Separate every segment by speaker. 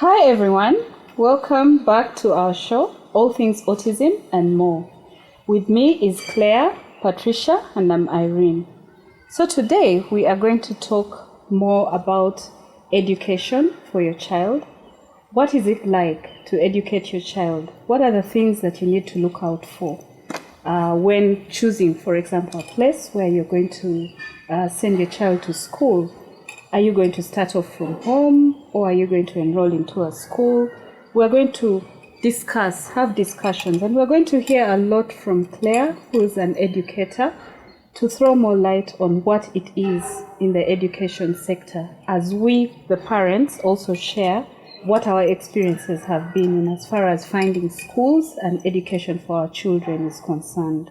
Speaker 1: Hi everyone, welcome back to our show, All Things Autism and More. With me is Claire, Patricia, and I'm Irene. So today we are going to talk more about education for your child. What is it like to educate your child? What are the things that you need to look out for when choosing, for example, a place where you're going to send your child to school? Are you going to start off from home, or are you going to enroll into a school? We're going to have discussions, and we're going to hear a lot from Claire, who is an educator, to throw more light on what it is in the education sector, as we, the parents, also share what our experiences have been in as far as finding schools and education for our children is concerned.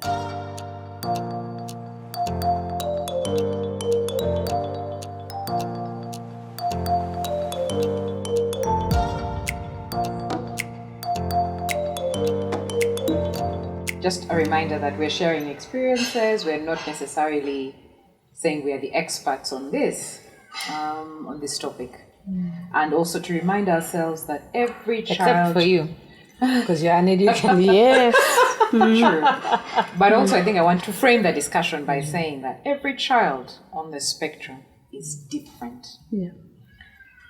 Speaker 2: Just a reminder that we're sharing experiences. We're not necessarily saying we are the experts on this topic. And also to remind ourselves that every child...
Speaker 3: Except for you, because you're an educator. Yes.
Speaker 2: True. But also I think I want to frame the discussion by saying that every child on the spectrum is different.
Speaker 1: Yeah.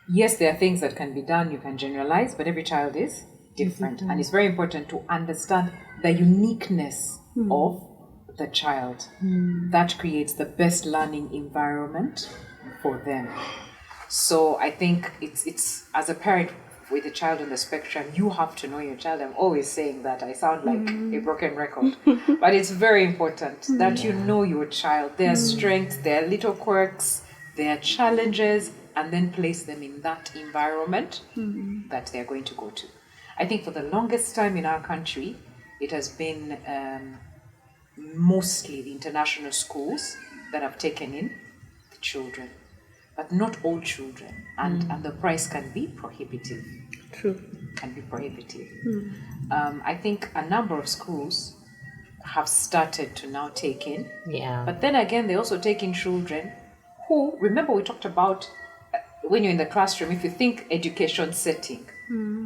Speaker 2: Yes, there are things that can be done, you can generalize, but every child is different. And it's very important to understand the uniqueness of the child. That creates the best learning environment for them. So I think it's as a parent with a child on the spectrum, you have to know your child. I'm always saying that. I sound like a broken record. But it's very important that you know your child, their strengths, their little quirks, their challenges, and then place them in that environment that they're going to go to. I think for the longest time in our country, it has been mostly the international schools that have taken in the children, but not all children, and the price can be prohibitive.
Speaker 1: True.
Speaker 2: Can be prohibitive. I think a number of schools have started to now take in, but then again, they also take in children who, remember we talked about when you're in the classroom, if you think education setting,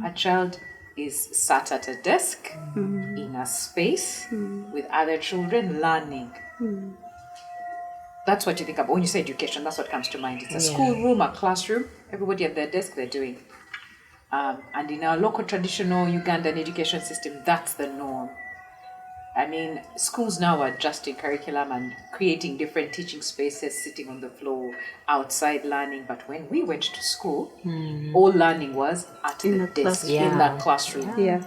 Speaker 2: a child is sat at a desk in a space with other children learning. That's what you think about when you say education. That's what comes to mind. It's a schoolroom, a classroom, everybody at their desk, they're doing. And in our local traditional Ugandan education system, that's the norm. I mean, schools now are adjusting curriculum and creating different teaching spaces, sitting on the floor, outside learning. But when we went to school, all learning was at the desk, in that classroom.
Speaker 1: Yeah.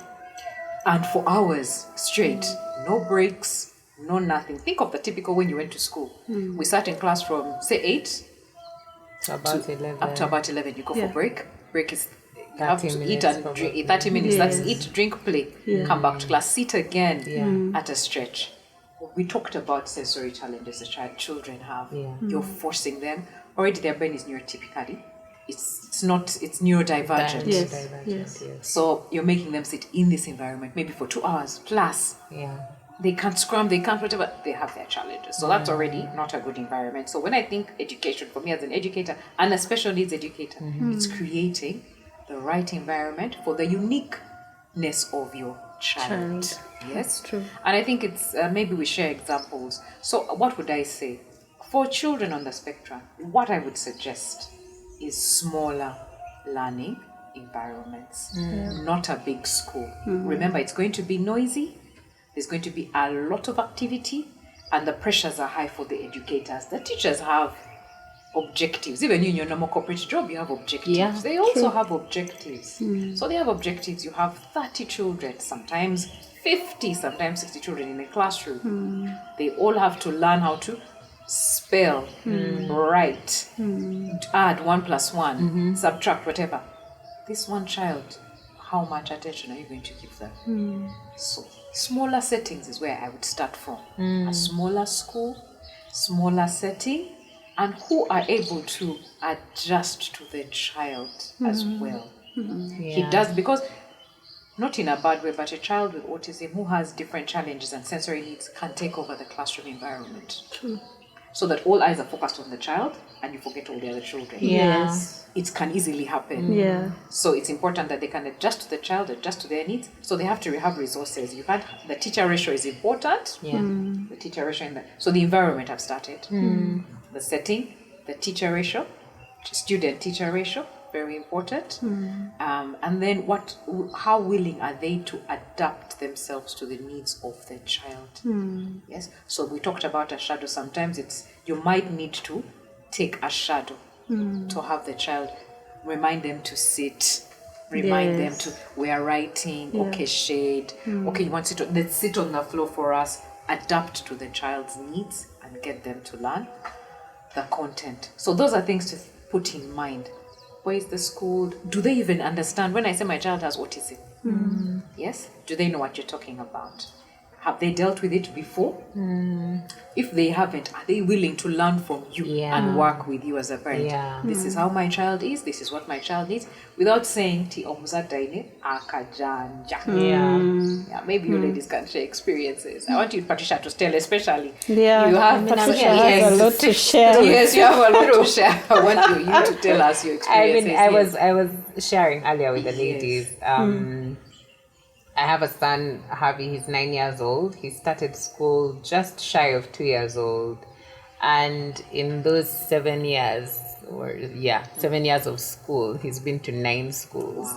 Speaker 2: And for hours straight, no breaks, no nothing. Think of the typical when you went to school. We sat in class from, say, 8
Speaker 3: to about 11.
Speaker 2: Up to about 11. You go for break. Break is... You have to eat and drink. 30 minutes.
Speaker 1: Yes.
Speaker 2: That's eat, drink, play. Come back to class, sit again at a stretch. We talked about sensory challenges the children have. You're forcing them. Already their brain is neurotypically. It's neurodivergent.
Speaker 1: Yes.
Speaker 2: So you're making them sit in this environment maybe for 2 hours plus. They can't scrum, they can't whatever. They have their challenges. So that's already not a good environment. So when I think education, for me as an educator and a special needs educator, it's creating the right environment for the uniqueness of your child. Yes,
Speaker 1: true.
Speaker 2: And I think it's maybe we share examples. So what would I say for children on the spectrum? What I would suggest is smaller learning environments, not a big school. Remember, it's going to be noisy. There's going to be a lot of activity, and the pressures are high for the educators. The teachers have objectives. Even in your normal corporate job, you have objectives. They also have objectives. So they have objectives. You have 30 children, sometimes 50, sometimes 60 children in a classroom. They all have to learn how to spell, write, add 1 + 1, subtract, whatever. This one child, how much attention are you going to give them? So smaller settings is where I would start from. A smaller school, smaller setting, and who are able to adjust to the child as well. He does, because not in a bad way, but a child with autism who has different challenges and sensory needs can take over the classroom environment. so that all eyes are focused on the child and you forget all the other children.
Speaker 1: Yes.
Speaker 2: It can easily happen.
Speaker 1: Yeah.
Speaker 2: So it's important that they can adjust to the child, adjust to their needs. So they have to have resources. You can't. The teacher ratio is important.
Speaker 3: Yeah.
Speaker 2: The teacher ratio in that. So the environment I've started. The setting, the teacher ratio, student-teacher ratio, very important. And then how willing are they to adapt themselves to the needs of the child? Yes. So we talked about a shadow. Sometimes you might need to take a shadow to have the child, remind them to sit, remind them to, we are writing, okay, shade, okay, you want to sit, let's sit on the floor for us, adapt to the child's needs and get them to learn the content. So those are things to put in mind. Where is the school? Do they even understand? When I say my child has autism, yes? Do they know what you're talking about? Have they dealt with it before? If they haven't, are they willing to learn from you and work with you as a parent?
Speaker 3: Yeah.
Speaker 2: This is how my child is. This is what my child needs. Without saying, Ti omuzadaine akajanja. Yeah, maybe you ladies can share experiences. I want you, Patricia, to tell, especially.
Speaker 1: Yeah,
Speaker 2: You have
Speaker 1: Patricia has a lot to share.
Speaker 2: Yes, you have a lot to share. I want you to tell us your experiences.
Speaker 3: I was sharing earlier with the ladies. I have a son, Harvey, he's 9 years old. He started school just shy of 2 years old. And in those 7 years, 7 years of school, he's been to 9 schools.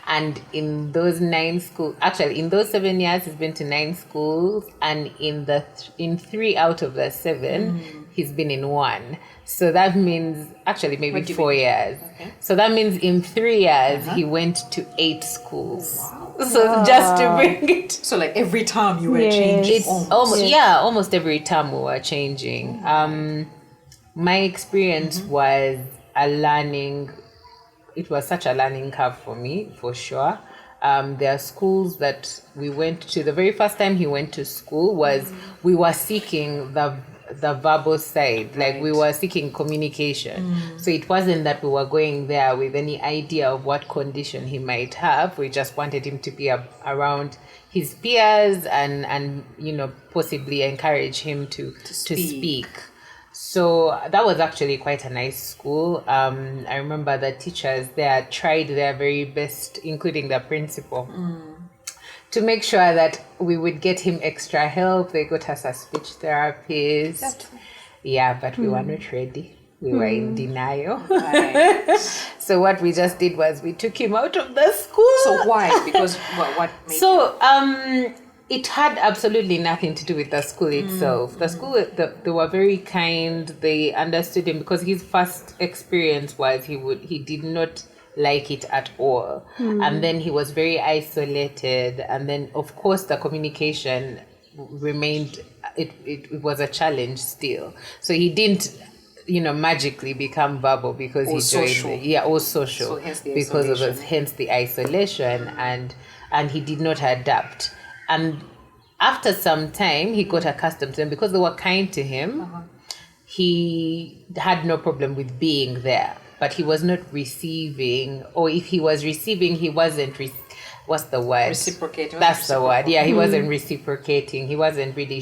Speaker 3: And in those 7 years, he's been to 9 schools. And in 3 out of the 7, he's been in 1. So that means, actually maybe 4 years. Okay. So that means in 3 years, he went to 8 schools. Wow. So just to bring it.
Speaker 2: So like every time you were changing.
Speaker 3: It's almost every time we were changing. My experience was it was such a learning curve for me, for sure. There are schools that we went to. The very first time he went to school was we were seeking the verbal side, like we were seeking communication. So it wasn't that we were going there with any idea of what condition he might have. We just wanted him to be around his peers and possibly encourage him to speak. So that was actually quite a nice school. I remember the teachers there tried their very best, including the principal, to make sure that we would get him extra help. They got us a speech therapist. But we were not ready. We were in denial. So what we just did was we took him out of the school.
Speaker 2: So why? Because what made
Speaker 3: it had absolutely nothing to do with the school itself. The school, they were very kind. They understood him because his first experience was he did not like it at all. And then he was very isolated. And then, of course, the communication remained, it was a challenge still. So he didn't, magically become verbal because he joined. Or social. So hence the isolation. Hence the isolation. And he did not adapt. And after some time, he got accustomed to them because they were kind to him. He had no problem with being there, but he was not receiving, or if he was receiving, he wasn't, what's the word?
Speaker 2: Reciprocating.
Speaker 3: That's the word. Yeah, he wasn't reciprocating. He wasn't really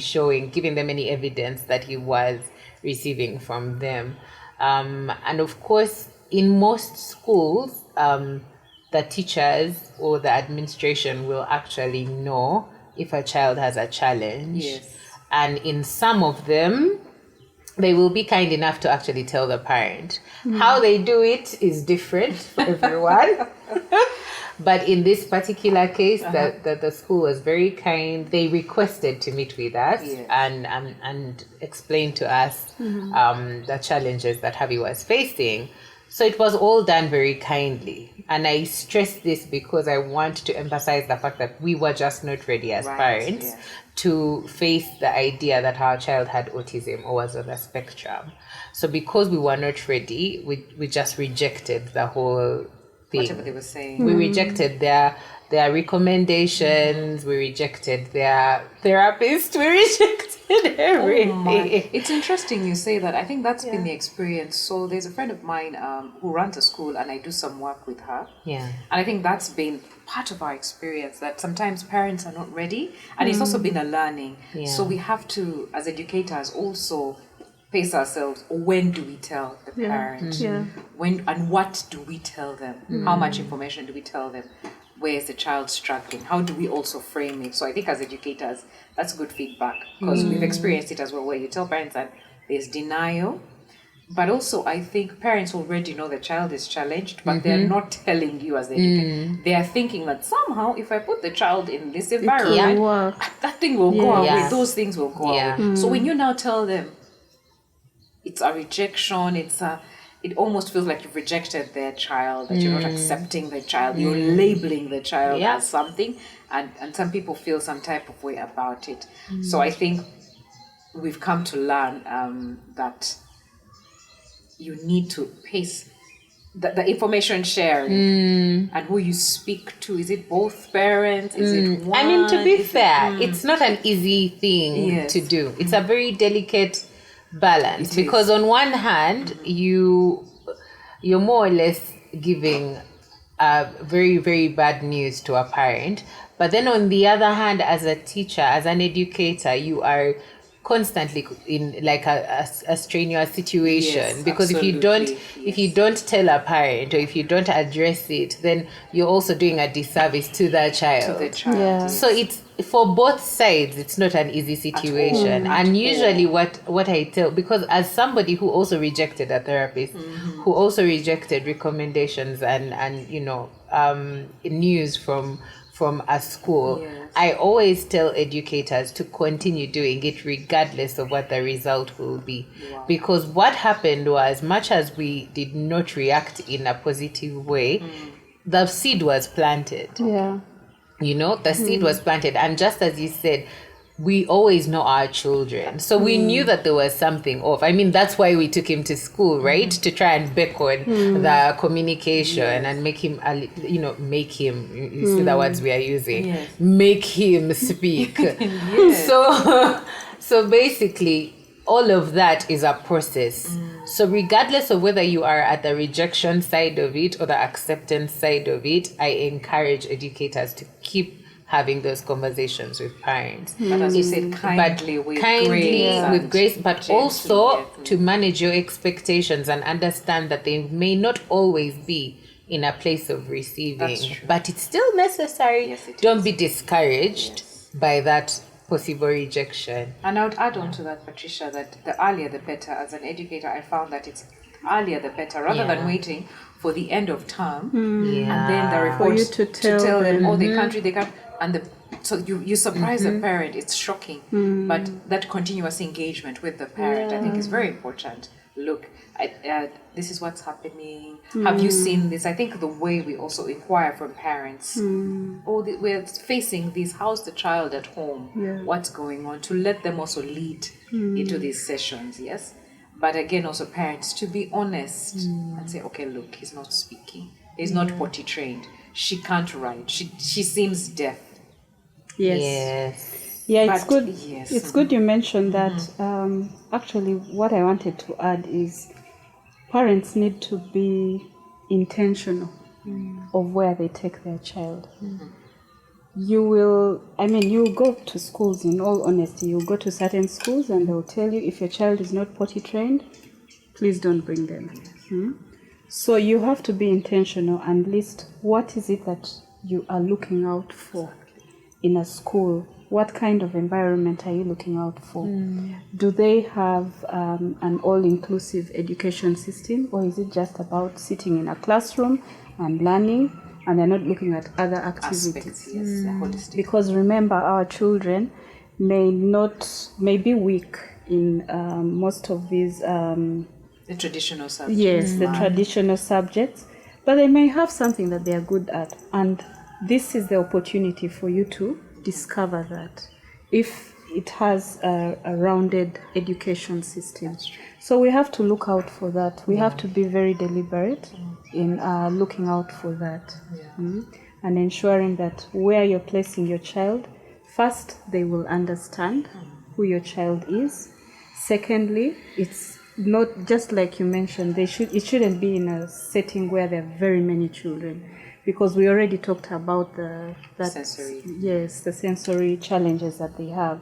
Speaker 3: giving them any evidence that he was receiving from them. And of course, in most schools, the teachers or the administration will actually know if a child has a challenge.
Speaker 2: Yes.
Speaker 3: And in some of them, they will be kind enough to actually tell the parent. How they do it is different for everyone. But in this particular case, the school was very kind. They requested to meet with us and explain to us the challenges that Harvey was facing. So it was all done very kindly. And I stress this because I want to emphasize the fact that we were just not ready as parents to face the idea that our child had autism or was on the spectrum. So because we were not ready, we just rejected the whole thing.
Speaker 2: Whatever they were saying.
Speaker 3: We rejected their recommendations, we rejected their therapist, we rejected everything.
Speaker 2: It's interesting you say that. I think that's been the experience. So there's a friend of mine who runs a school and I do some work with her.
Speaker 3: Yeah.
Speaker 2: And I think that's been part of our experience, that sometimes parents are not ready, and it's also been a learning. So we have to, as educators, also pace ourselves. When do we tell the parent?
Speaker 1: Yeah.
Speaker 2: When and what do we tell them? How much information do we tell them? Where is the child struggling? How do we also frame it? So I think as educators, that's good feedback because we've experienced it as well, where you tell parents that there's denial, but also I think parents already know the child is challenged, but they're not telling you as the educator. They are thinking that somehow if I put the child in this environment, that thing will go away.
Speaker 3: Yeah.
Speaker 2: Those things will go away. So when you now tell them it's a rejection, it almost feels like you've rejected their child, that you're not accepting the child, you're labeling the child as something, and some people feel some type of way about it. So I think we've come to learn that you need to pace the information sharing and who you speak to. Is it both parents? Is it one?
Speaker 3: I mean, to be fair, it's not an easy thing to do. It's a very delicate balance because on one hand, you're more or less giving very, very bad news to a parent. But then on the other hand, as a teacher, as an educator, you are constantly in like a strenuous situation because if you don't tell a parent or if you don't address it, then you're also doing a disservice to the child. So it's for both sides, it's not an easy situation. And usually what I tell, because as somebody who also rejected a therapist, who also rejected recommendations and news from a school, I always tell educators to continue doing it regardless of what the result will be. Because what happened was, much as we did not react in a positive way, the seed was planted. The seed was planted. And just as you said, we always know our children. So we knew that there was something off. I mean, that's why we took him to school, right? To try and beckon the communication and make him, you see the words we are using, make him speak. So basically, all of that is a process. So regardless of whether you are at the rejection side of it or the acceptance side of it, I encourage educators to keep having those conversations with parents.
Speaker 2: But as you said, kindly with
Speaker 3: grace, but also to manage your expectations and understand that they may not always be in a place of receiving, but it's still necessary. Don't be discouraged by that possible rejection.
Speaker 2: And I would add on to that, Patricia, that the earlier the better. As an educator, I found that it's earlier the better, rather than waiting for the end of term and then the report
Speaker 1: for you to tell
Speaker 2: them, oh, they can't, so you surprise the parent. It's shocking, but that continuous engagement with the parent, I think, is very important. Look, this is what's happening. Have you seen this? I think the way we also inquire from parents, we're facing this. How's the child at home? What's going on? To let them also lead into these sessions, yes. But again, also parents to be honest and say, okay, look, he's not speaking. He's not potty trained. She can't write. She seems deaf.
Speaker 1: Yes. Yeah, it's good. It's good you mentioned that. Actually, what I wanted to add is parents need to be intentional of where they take their child. You go to schools, in all honesty, you go to certain schools and they'll tell you if your child is not potty trained, please don't bring them. So you have to be intentional and list what is it that you are looking out for in a school. What kind of environment are you looking out for? Do they have an all-inclusive education system, or is it just about sitting in a classroom and learning, and they're not looking at other activities? Because remember, our children may be weak in most of these
Speaker 2: the traditional subjects.
Speaker 1: Yes, the traditional subjects, but they may have something that they are good at, and this is the opportunity for you to discover that if it has a rounded education system. So we have to look out for that. We have to be very deliberate in looking out for that and ensuring that where you're placing your child, first, they will understand who your child is. Secondly, it's not just like you mentioned, it shouldn't be in a setting where there are very many children. Because we already talked about the sensory challenges that they have.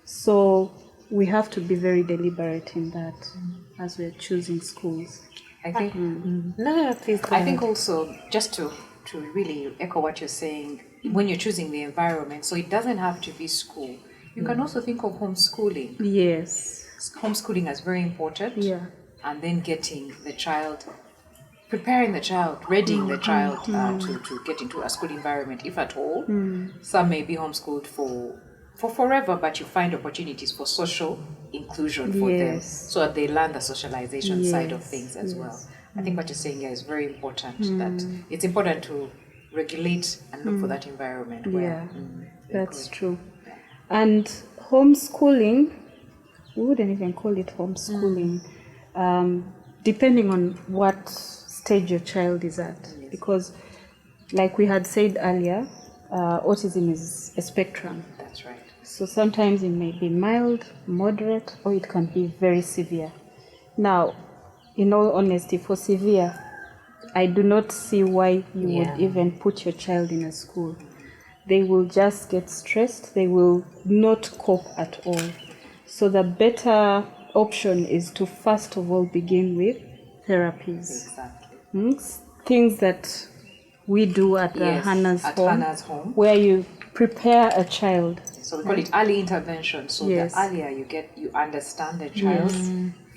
Speaker 1: So we have to be very deliberate in that as we're choosing schools.
Speaker 2: I think
Speaker 3: No, please go
Speaker 2: I think
Speaker 3: ahead.
Speaker 2: also just to really echo what you're saying, when you're choosing the environment, so it doesn't have to be school. You can also think of homeschooling.
Speaker 1: Yes.
Speaker 2: Homeschooling is very important.
Speaker 1: Yeah.
Speaker 2: And then preparing the child, readying the child to get into a school environment, if at all. Some may be homeschooled for forever, but you find opportunities for social inclusion for them,
Speaker 1: Yes.
Speaker 2: so that they learn the socialization side of
Speaker 1: Yes,
Speaker 2: things as
Speaker 1: yes.
Speaker 2: well. I think what you're saying here is very important, that it's important to regulate and look for that environment where
Speaker 1: That's true. And homeschooling, we wouldn't even call it homeschooling, depending on what stage your child is at. Because, like we had said earlier, autism is a spectrum.
Speaker 2: That's right.
Speaker 1: So sometimes it may be mild, moderate, or it can be very severe. Now, in all honesty, for severe, I do not see why you would even put your child in a school. They will just get stressed. They will not cope at all. So the better option is to first of all begin with therapies.
Speaker 2: Exactly.
Speaker 1: Things that we do at the Hannah's home, where you prepare a child.
Speaker 2: So we call it early intervention. So the earlier you understand the child,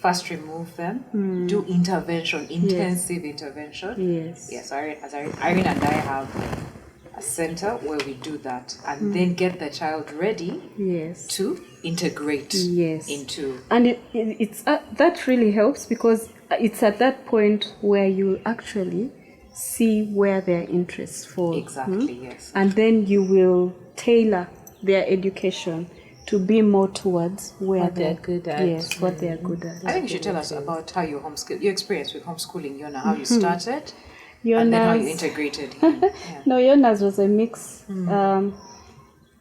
Speaker 2: first remove them, do intervention, intensive intervention. Yes, Irene and I have a center where we do that, and then get the child ready to integrate into.
Speaker 1: And it's that really helps, because it's at that point where you actually see where their interests fall.
Speaker 2: Exactly, yes.
Speaker 1: And then you will tailor their education to be more towards where
Speaker 3: they're good at.
Speaker 1: Yes, what they are good at.
Speaker 2: I think you should tell us about how your experience with homeschooling, Yona, how you started, and then how you integrated him.
Speaker 1: No, Jonas was a mix.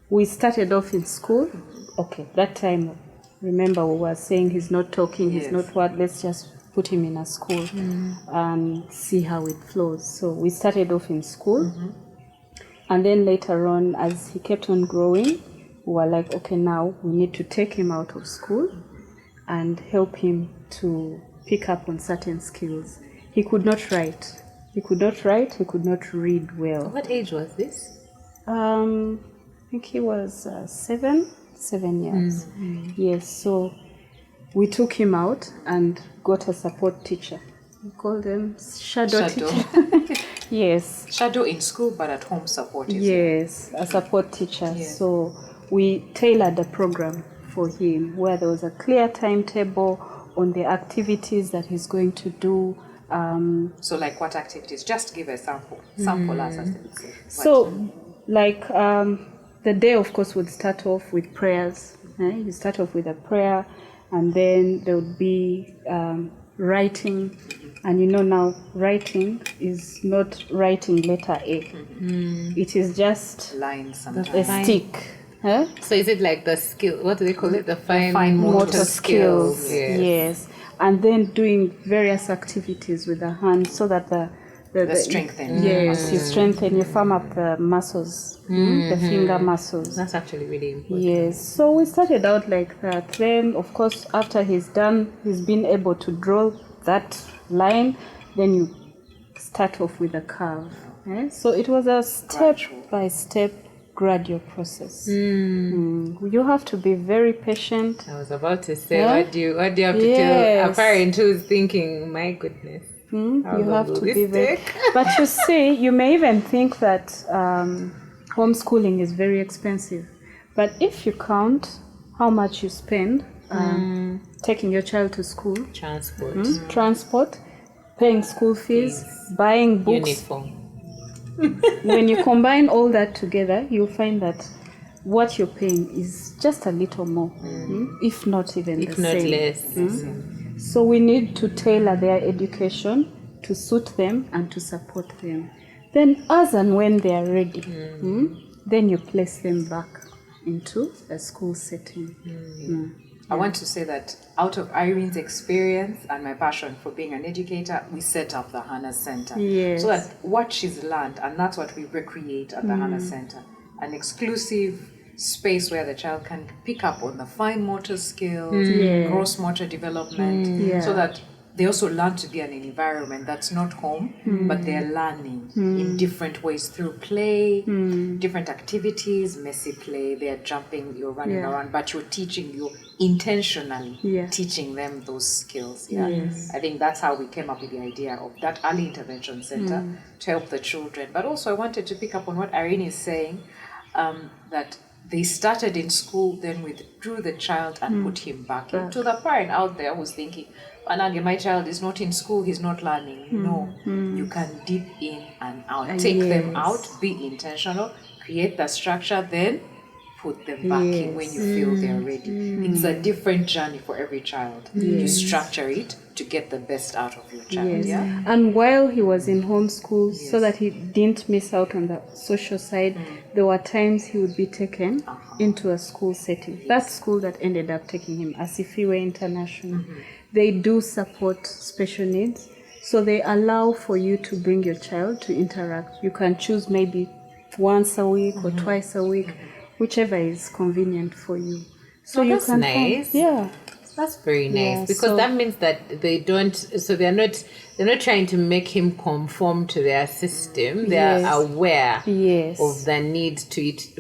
Speaker 1: We started off in school. Okay, that time, remember we were saying he's not talking, he's not what, let's just put him in a school and see how it flows. So we started off in school. And then later on, as he kept on growing, we were like, okay, now we need to take him out of school and help him to pick up on certain skills. He could not write. He could not read well.
Speaker 3: What age was this?
Speaker 1: I think he was 7 years. Yes, so we took him out and got a support teacher. We call them shadow teacher. Yes.
Speaker 2: Shadow in school, but at home support.
Speaker 1: Yes, a support teacher. Yes. So we tailored a program for him where there was a clear timetable on the activities that he's going to do.
Speaker 2: So like what activities? Just give a sample. Sample us, as they say.
Speaker 1: So like the day, of course, would start off with prayers. You start off with a prayer, and then there would be writing. And you know now, writing is not writing letter A. It is just
Speaker 2: lines sometimes.
Speaker 1: A stick. Huh?
Speaker 3: So is it like the skill, what do they call it? The fine
Speaker 1: motor skills. Yes. And then doing various activities with the hands so that the
Speaker 2: strengthen.
Speaker 1: Yes, you strengthen, you firm up the muscles, the finger muscles.
Speaker 3: That's actually really important.
Speaker 1: Yes, so we started out like that. Then, of course, after he's been able to draw that line, then you start off with a curve. So it was a step-by-step gradual process. You have to be very patient.
Speaker 3: I was about to say, what do you have to tell a parent who's thinking, my goodness,
Speaker 1: you have to be very. But you see, you may even think that homeschooling is very expensive. But if you count how much you spend taking your child to school, transport, paying school fees, buying books,
Speaker 3: uniform.
Speaker 1: When you combine all that together, you'll find that what you're paying is just a little more, if not even the same.
Speaker 3: Less.
Speaker 1: So we need to tailor their education to suit them and to support them. Then as and when they are ready, then you place them back into a school setting.
Speaker 2: I want to say that out of Irene's experience and my passion for being an educator, we set up the Hannah Center.
Speaker 1: Yes.
Speaker 2: So that what she's learned, and that's what we recreate at the Hannah Center, an exclusive space where the child can pick up on the fine motor skills,
Speaker 1: Yes.
Speaker 2: gross motor development,
Speaker 1: Yeah.
Speaker 2: so that they also learn to be in an environment that's not home, but they're learning in different ways through play, different activities, messy play. They're jumping, you're running
Speaker 1: Yeah.
Speaker 2: around, but you're intentionally
Speaker 1: Yeah.
Speaker 2: teaching them those skills. Yeah,
Speaker 1: Yes.
Speaker 2: I think that's how we came up with the idea of that early intervention center to help the children. But also, I wanted to pick up on what Irene is saying, that they started in school, then withdrew the child and put him back in. To the parent out there who's thinking, Anange, my child is not in school, he's not learning. No, you can dip in and out. Take them
Speaker 1: Yes.
Speaker 2: out, be intentional, create the structure, then put them back in when you feel they're ready. It's a different journey for every child. You structure it to get the best out of your child.
Speaker 1: Yes.
Speaker 2: Yeah.
Speaker 1: And while he was in homeschool, so that he didn't miss out on the social side, there were times he would be taken into a school setting. That school that ended up taking him, Asifiwe International, they do support special needs. So they allow for you to bring your child to interact. You can choose maybe once a week or twice a week, whichever is convenient for you. So you
Speaker 3: that's
Speaker 1: can
Speaker 3: nice.
Speaker 1: yeah.
Speaker 3: That's very nice,
Speaker 1: Yeah,
Speaker 3: because
Speaker 1: so-
Speaker 3: that means that they don't. So they're not trying to make him conform to their system. They are
Speaker 1: Yes.
Speaker 3: aware
Speaker 1: Yes.
Speaker 3: of the need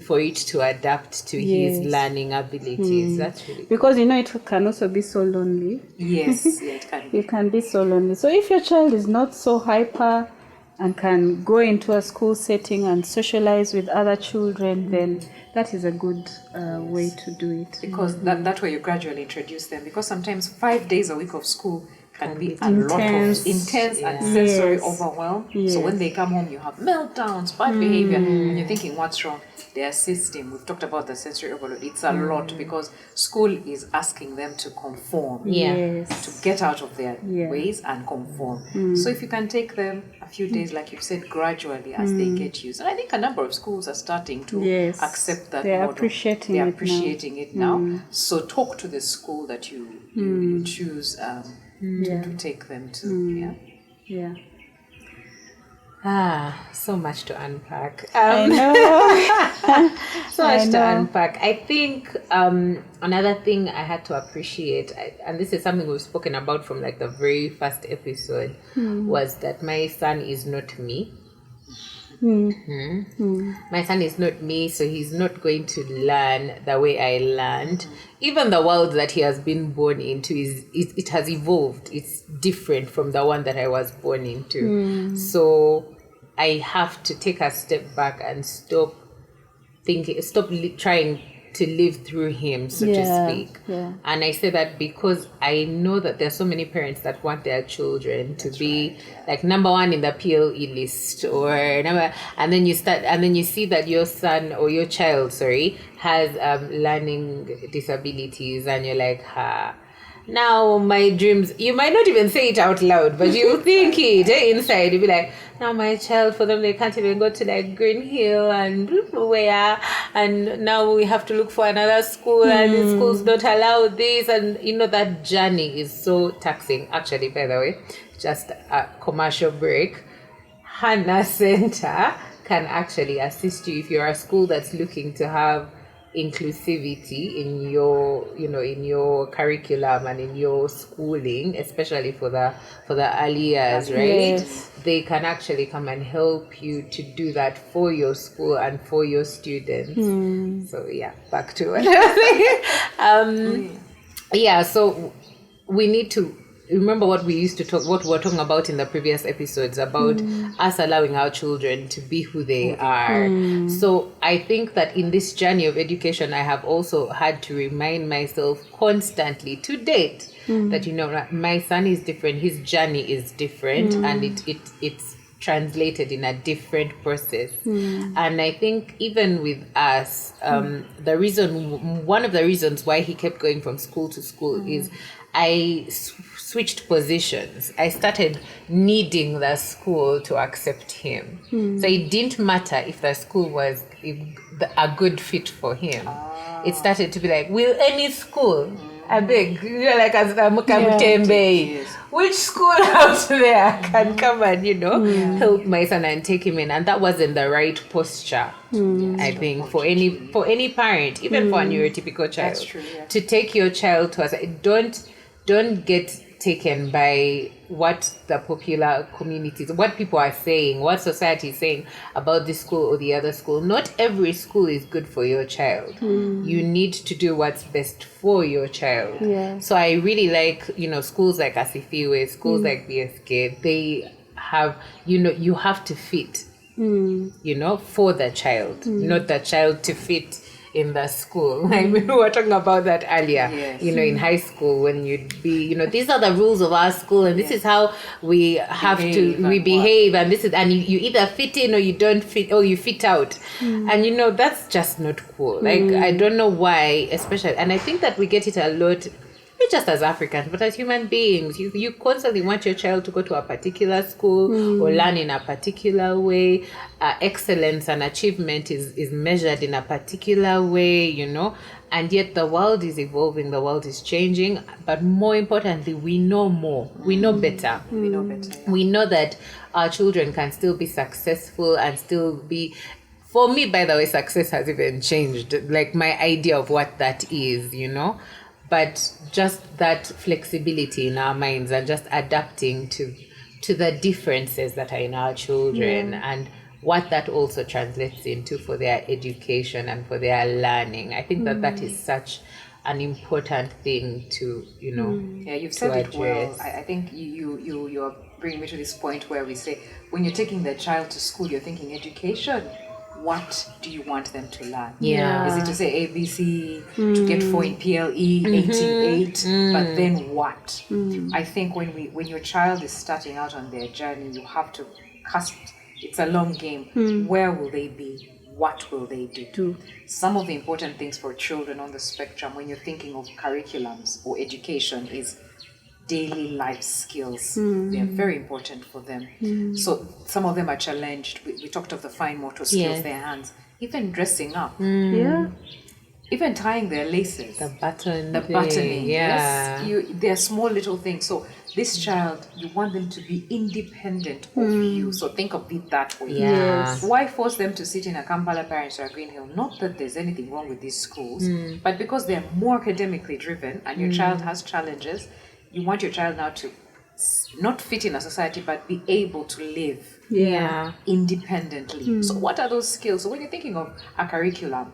Speaker 3: for it to adapt to his
Speaker 1: Yes.
Speaker 3: learning abilities. That's really
Speaker 1: Because it can also be so lonely.
Speaker 2: Yes, yeah, it can be.
Speaker 1: You can be so lonely. So if your child is not so hyper and can go into a school setting and socialize with other children, then that is a good way to do it.
Speaker 2: Because that way you gradually introduce them. Because sometimes 5 days a week of school can be a lot of
Speaker 1: Intense.
Speaker 2: intense and
Speaker 3: Yeah.
Speaker 2: sensory
Speaker 1: Yes.
Speaker 2: overwhelm.
Speaker 1: Yes.
Speaker 2: So when they come home, you have meltdowns, bad behavior, and you're thinking, what's wrong? Their system. We've talked about the sensory overload. It's a lot because school is asking them to conform.
Speaker 3: Yeah.
Speaker 1: Yes.
Speaker 2: To get out of their
Speaker 1: Yeah.
Speaker 2: ways and conform. So if you can take them a few days, like you said, gradually as they get used. And I think a number of schools are starting to
Speaker 1: Yes.
Speaker 2: accept that
Speaker 1: They're
Speaker 2: model.
Speaker 1: appreciating
Speaker 2: They're
Speaker 1: it now.
Speaker 2: appreciating it now. So talk to the school that you choose to take them to. Yeah.
Speaker 1: Yeah.
Speaker 3: So much to unpack.
Speaker 1: I know.
Speaker 3: So much to
Speaker 1: know.
Speaker 3: unpack. I think another thing I had to appreciate, and this is something we've spoken about from like the very first episode, was that my son is not me. My son is not me, so he's not going to learn the way I learned. Even the world that he has been born into it has evolved. It's different from the one that I was born into. So I have to take a step back and stop trying to live through him, so to speak.
Speaker 1: Yeah.
Speaker 3: And I say that because I know that there are so many parents that want their children to be like number one in the PLE list or number, and then you see that your son or your child, has learning disabilities, and you're like, now my dreams, you might not even say it out loud, but you think it inside. You'll be like, now my child, for them, they can't even go to like Green Hill and where, and now we have to look for another school, and the schools don't allow this, and that journey is so taxing. Actually, by the way, just a commercial break. Hannah Center can actually assist you if you're a school that's looking to have inclusivity in your curriculum and in your schooling, especially for the early years, right?
Speaker 1: Yes.
Speaker 3: They can actually come and help you to do that for your school and for your students. So yeah, back to what I was saying. So we need to remember what we were talking about in the previous episodes about us allowing our children to be who they are. So I think that in this journey of education, I have also had to remind myself constantly to date that my son is different, his journey is different, and it's translated in a different process. And I think even with us, one of the reasons why he kept going from school to school is I switched positions. I started needing the school to accept him. So it didn't matter if the school was a good fit for him. It started to be like, will any school I beg, like as Mutembe.
Speaker 2: Yes.
Speaker 3: Which school out there can come and, help my son and take him in? And that wasn't the right posture, I think, for any parent, even for a neurotypical child.
Speaker 2: That's true, yeah.
Speaker 3: To take your child to us. Don't get taken by what the popular communities, what people are saying, what society is saying about this school or the other school. Not every school is good for your child. You need to do what's best for your child.
Speaker 1: Yeah.
Speaker 3: So I really like, schools like Asifiwe, schools like BSK, they have, you have to fit, for the child, not the child to fit in the school. Like we were talking about that earlier.
Speaker 2: Yes.
Speaker 3: In high school when you'd be, these are the rules of our school and this is how we have we behave and this is, and you either fit in or you don't fit, or you fit out. And that's just not cool. Like I don't know why, especially, and I think that we get it a lot, not just as Africans, but as human beings. You constantly want your child to go to a particular school or learn in a particular way. Excellence and achievement is measured in a particular way, and yet the world is evolving, the world is changing. But more importantly, we know more. We know better.
Speaker 2: We know better. Yeah.
Speaker 3: We know that our children can still be successful and still be... For me, by the way, success has even changed. Like my idea of what that is, But just that flexibility in our minds and just adapting to the differences that are in our children and what that also translates into for their education and for their learning. I think that is such an important thing to,
Speaker 2: Yeah, you've said it well. I think you're bringing me to this point where we say, when you're taking the child to school, you're thinking education. What do you want them to learn?
Speaker 3: Yeah.
Speaker 2: Is it to say ABC, to get 4 in PLE, 88, but then what? I think when your child is starting out on their journey, you have to cast, it's a long game. Where will they be? What will they do? Some of the important things for children on the spectrum when you're thinking of curriculums or education is daily life skills. They're very important for them. So some of them are challenged. We talked of the fine motor skills, their hands, even dressing up. Even tying their laces.
Speaker 3: The
Speaker 2: buttoning.
Speaker 3: Yeah.
Speaker 2: Yes. They're small little things. So this child, you want them to be independent of you. So think of it that way.
Speaker 3: Yeah.
Speaker 2: Why force them to sit in a Kampala Parents or a Green Hill? Not that there's anything wrong with these schools, but because they're more academically driven and your child has challenges, you want your child now to not fit in a society, but be able to live independently. So what are those skills? So when you're thinking of a curriculum,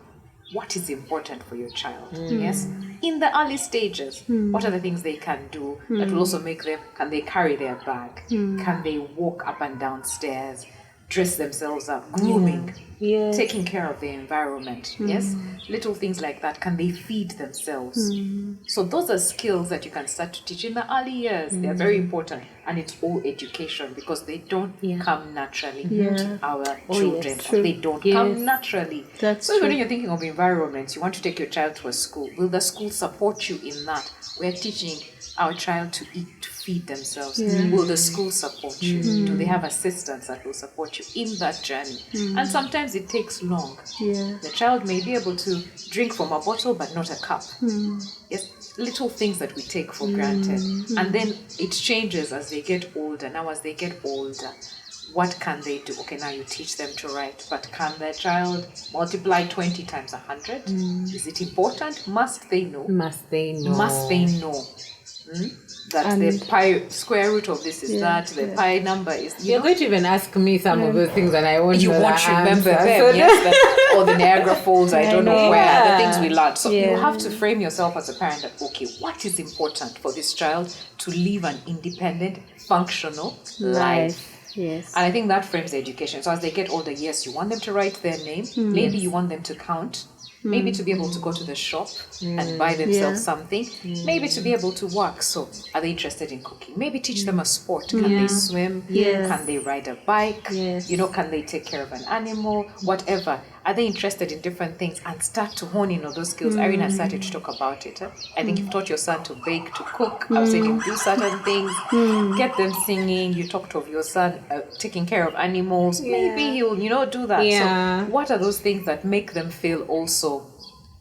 Speaker 2: what is important for your child? Yes, in the early stages, what are the things they can do that will also make them, can they carry their bag? Can they walk up and down stairs, dress themselves up, grooming, taking care of their environment? Yes, little things like that. Can they feed themselves? So those are skills that you can start to teach in the early years. They're very important, and it's all education because they don't come naturally to our children. They don't come naturally. So when you're thinking of environments, you want to take your child to a school. Will the school support you in that? We're teaching our child to eat, to feed themselves. Will the school support you? Do they have assistants that will support you in that journey? And sometimes it takes long. The child may be able to drink from a bottle but not a cup. Yes, little things that we take for granted. And then it changes as they get older. Now as they get older, what can they do? Okay, now you teach them to write, but can their child multiply 20 times 100? Is it important? Must they know?
Speaker 3: Must they know?
Speaker 2: Must they know? That the pi square root of this is that, the pi number is...
Speaker 3: You're going to even ask me some of those things and I won't
Speaker 2: You
Speaker 3: know
Speaker 2: won't
Speaker 3: the
Speaker 2: remember
Speaker 3: answer.
Speaker 2: them,
Speaker 3: So
Speaker 2: yes, or the Niagara Falls, I don't know where, the things we learned. So you
Speaker 1: Yeah.
Speaker 2: have to frame yourself as a parent that, okay, what is important for this child to live an independent, functional life?
Speaker 1: Yes.
Speaker 2: And I think that frames education. So as they get older, yes, you want them to write their name. Maybe you want them to count. Maybe to be able to go to the shop and buy themselves something. Maybe to be able to work. So are they interested in cooking? Maybe teach them a sport. Can they swim?
Speaker 1: Yes.
Speaker 2: Can they ride a bike?
Speaker 1: Yes.
Speaker 2: Can they take care of an animal? Whatever. Are they interested in different things? And start to hone in on those skills. Irene has started to talk about it. I think you've taught your son to bake, to cook. I've seen him do certain things. Get them singing. You talked of your son taking care of animals. Maybe he'll, do that.
Speaker 3: Yeah.
Speaker 2: So what are those things that make them feel also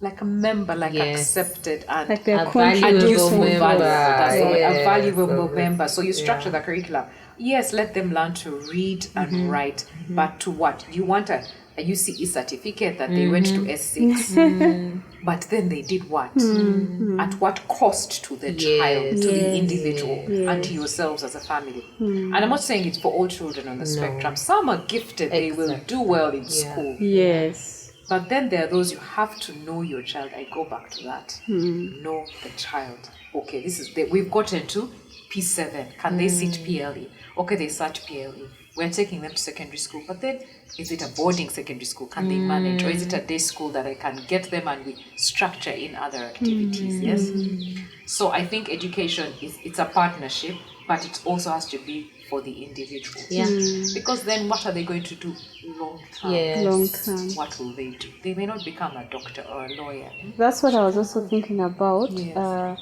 Speaker 2: like a member, like
Speaker 3: Yes.
Speaker 2: accepted and
Speaker 1: Like they're
Speaker 3: A valuable
Speaker 2: and useful,
Speaker 1: contributing.
Speaker 2: valuable. That's the way, a
Speaker 3: Yes,
Speaker 2: valuable
Speaker 3: so
Speaker 2: member. So you structure
Speaker 3: yeah.
Speaker 2: the curriculum. Yes, let them learn to read and write, but to what? You want a UCE certificate that they went to S6, but then they did what? At what cost to the child, to the individual, and to yourselves as a family? And I'm not saying it's for all children on the spectrum. Some are gifted; they will do well in school.
Speaker 1: Yes.
Speaker 2: But then there are those you have to know your child. I go back to that. Know the child. Okay, we've gotten to P7. Can they sit PLE? Okay, they sat PLE. We're taking them to secondary school. But then, is it a boarding secondary school? Can they manage? Or is it a day school that I can get them and we structure in other activities? Yes? So I think education it's a partnership, but it also has to be for the individual.
Speaker 3: Yeah.
Speaker 2: Because then what are they going to do long term?
Speaker 3: Yes.
Speaker 1: Long term.
Speaker 2: What will they do? They may not become a doctor or a lawyer.
Speaker 1: That's what I was also thinking about.
Speaker 2: Yes.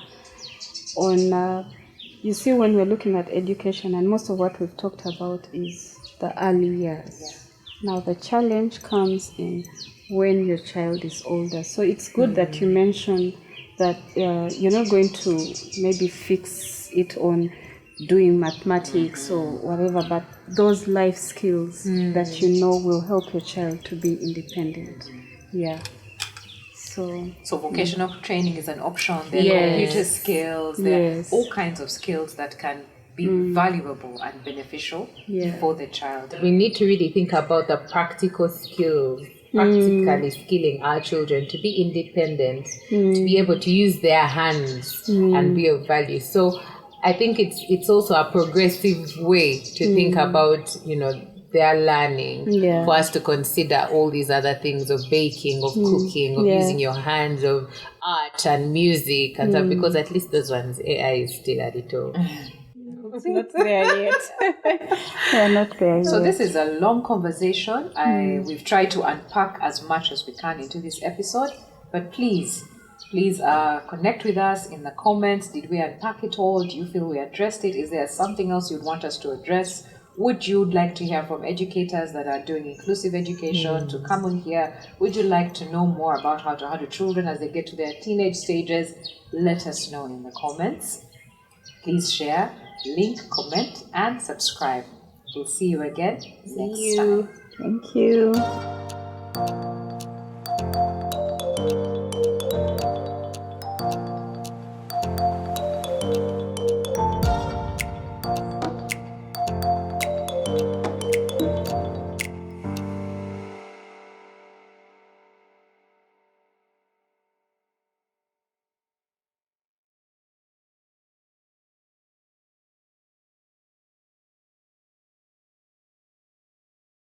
Speaker 1: You see, when we're looking at education, and most of what we've talked about is the early years. Now, the challenge comes in when your child is older. So it's good that you mentioned that you're not going to maybe fix it on doing mathematics or whatever, but those life skills that you know will help your child to be independent. Yeah.
Speaker 2: So vocational training is an option. There are
Speaker 1: Yes.
Speaker 2: computer skills. There
Speaker 1: Yes.
Speaker 2: are all kinds of skills that can be valuable and beneficial for the child.
Speaker 3: We need to really think about the practical skills, practically skilling our children to be independent, to be able to use their hands and be of value. So I think it's also a progressive way to think about, their learning, for us to consider all these other things of baking, of cooking, of using your hands, of art and music and stuff, because at least those ones, AI is still a little...
Speaker 1: It's not there yet. We're not there yet.
Speaker 2: So this is a long conversation. We've tried to unpack as much as we can into this episode, but please connect with us in the comments. Did we unpack it all? Do you feel we addressed it? Is there something else you'd want us to address? Would you like to hear from educators that are doing inclusive education to come on here? Would you like to know more about how to children as they get to their teenage stages? Let us know in the comments. Please share, link, comment, and subscribe. We'll see you again next time.
Speaker 1: Thank you.